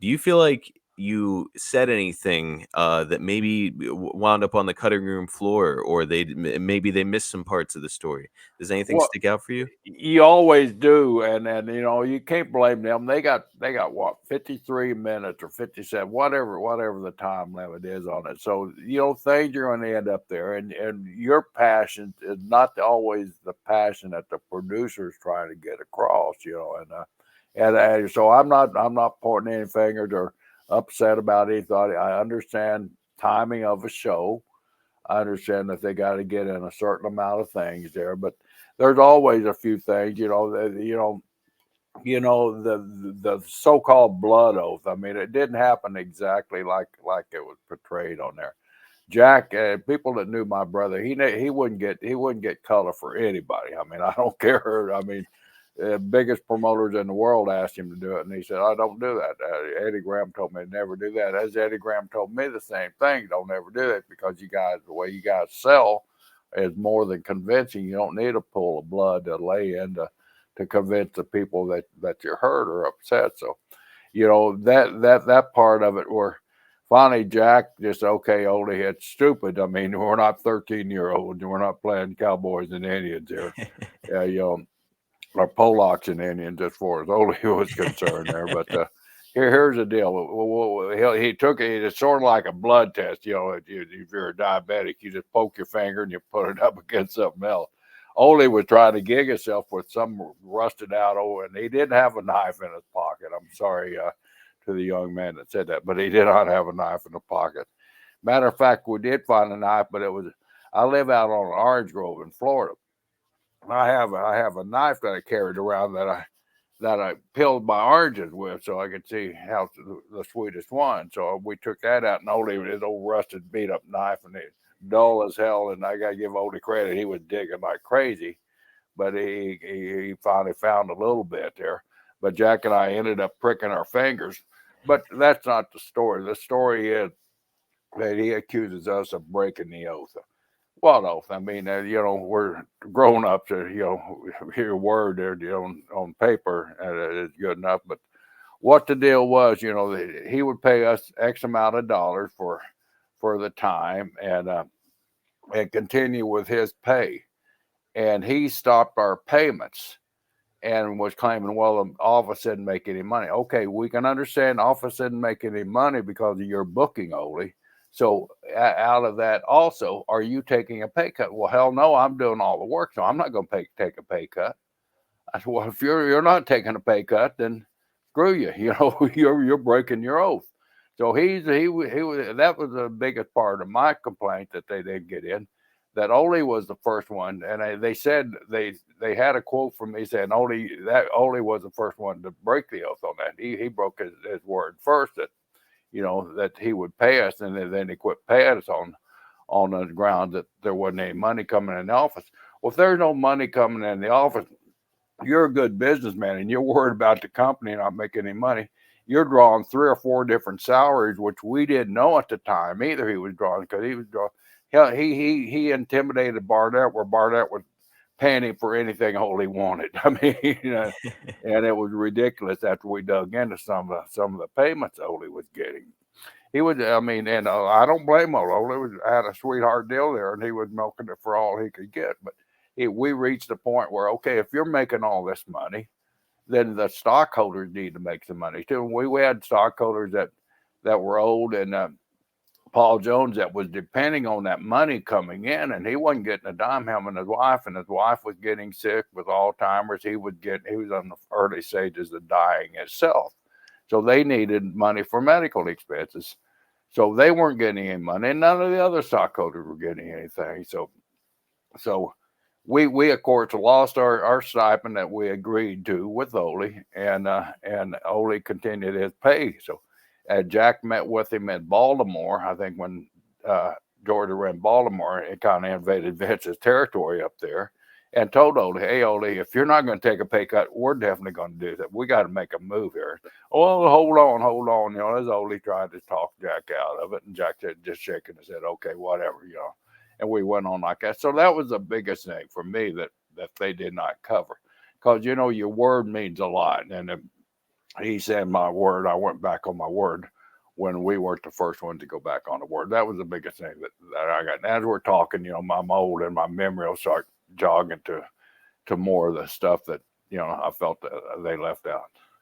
Do you feel like you said anything that maybe wound up on the cutting room floor, or maybe they missed some parts of the story? Does anything Well, stick out for you? you always do, and you can't blame them. They got what 53 minutes or 57, whatever the time limit is on it. So things are going to end up there, and your passion is not always the passion that the producer's trying to get across. And so I'm not pointing any fingers or upset about anything. I understand timing of a show. I understand that they got to get in a certain amount of things there, but there's always a few things, the so-called blood oath. I mean, it didn't happen exactly like it was portrayed on there. Jack, people that knew my brother, he wouldn't get color for anybody. I mean, I don't care. I mean, biggest promoters in the world asked him to do it, and he said, "I don't do that." Eddie Graham told me to never do that. As Eddie Graham told me the same thing, don't ever do that because the way you guys sell is more than convincing. You don't need a pool of blood to lay in to convince the people that you're hurt or upset. So that part of it where finally Jack just okay, Oldie, it's stupid. I mean, we're not 13-year-olds, and we're not playing cowboys and Indians here. Yeah, or Polacks and Indians as far as Oldie was concerned there. But here's the deal. He took it. It's sort of like a blood test. If you're a diabetic, you just poke your finger and you put it up against something else. Oldie was trying to gig himself with some rusted out and he didn't have a knife in his pocket. I'm sorry to the young man that said that, but he did not have a knife in the pocket. Matter of fact, we did find a knife, but it was. I live out on Orange Grove in Florida. I have a knife that I carried around that I peeled my oranges with so I could see how the sweetest one. So we took that out and Oldie with his old rusted beat up knife and it dull as hell. And I gotta give Oldie credit; he was digging like crazy, but he finally found a little bit there. But Jack and I ended up pricking our fingers. But that's not the story. The story is that he accuses us of breaking the oath. What oath? I mean, we're grown up to, hear a word there, on paper, is good enough. But what the deal was, he would pay us X amount of dollars for the time and continue with his pay. And he stopped our payments and was claiming, well, the office didn't make any money. Okay, we can understand the office didn't make any money because of your booking only. So out of that, also, are you taking a pay cut? Well, hell no, I'm doing all the work, so I'm not going to take a pay cut. I said, well, if you're not taking a pay cut, then screw you. You're breaking your oath. So he was that was the biggest part of my complaint that they didn't get in. That Ole was the first one, and they said they had a quote from me saying Ole was the first one to break the oath on that. He broke his word first that he would pay us, and then he quit paying us on the grounds that there wasn't any money coming in the office. Well, if there's no money coming in the office, you're a good businessman and you're worried about the company not making any money. You're drawing 3 or 4 different salaries, which we didn't know at the time either. He was drawing because he was drawing. Hell, he intimidated Barnett, where Barnett was paying him for anything all he wanted. I mean, and it was ridiculous after we dug into some of the payments Ole was getting. He was, I mean, and I don't blame Ole. Ole had a sweetheart deal there, and he was milking it for all he could get. But we reached a point where, okay, if you're making all this money, then the stockholders need to make some money too. We had stockholders that were old and Paul Jones that was depending on that money coming in, and he wasn't getting a dime. Him and his wife was getting sick with Alzheimer's. He was on the early stages of dying himself, so they needed money for medical expenses. So they weren't getting any money, and none of the other stockholders were getting anything. So we of course lost our stipend that we agreed to with Ole, and Ole continued his pay. So Jack met with him in Baltimore. I think when Georgia were in Baltimore, it kind of invaded Vince's territory up there, and told Ole, "Hey Ole, if you're not going to take a pay cut, we're definitely going to do that. We got to make a move here." Oh, hold on. As Ole tried to talk Jack out of it, and Jack just shaking his head, "Okay, whatever." And we went on like that. So that was the biggest thing for me that they did not cover, because your word means a lot, and he said my word. I went back on my word when we weren't the first one to go back on the word. That was the biggest thing that I got. And as we're talking, I'm old and my memory will start jogging to more of the stuff that I felt that they left out.